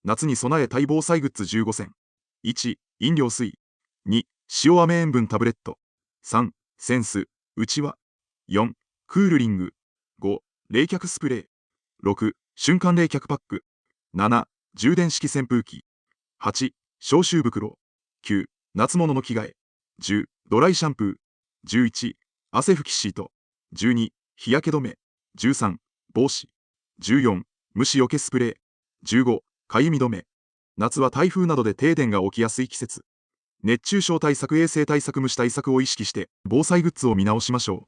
夏に備え耐防災グッズ15選。1、飲料水。2、塩飴塩分タブレット。3、センス、うちわ。4、クールリング。5、冷却スプレー。6、瞬間冷却パック。7、充電式扇風機。8、消臭袋。9、夏物の着替え。10、ドライシャンプー。11、汗拭きシート。12、日焼け止め。13、帽子。14、虫除けスプレー。15、かゆみ止め。夏は台風などで停電が起きやすい季節。熱中症対策、衛生対策、虫対策を意識して防災グッズを見直しましょう。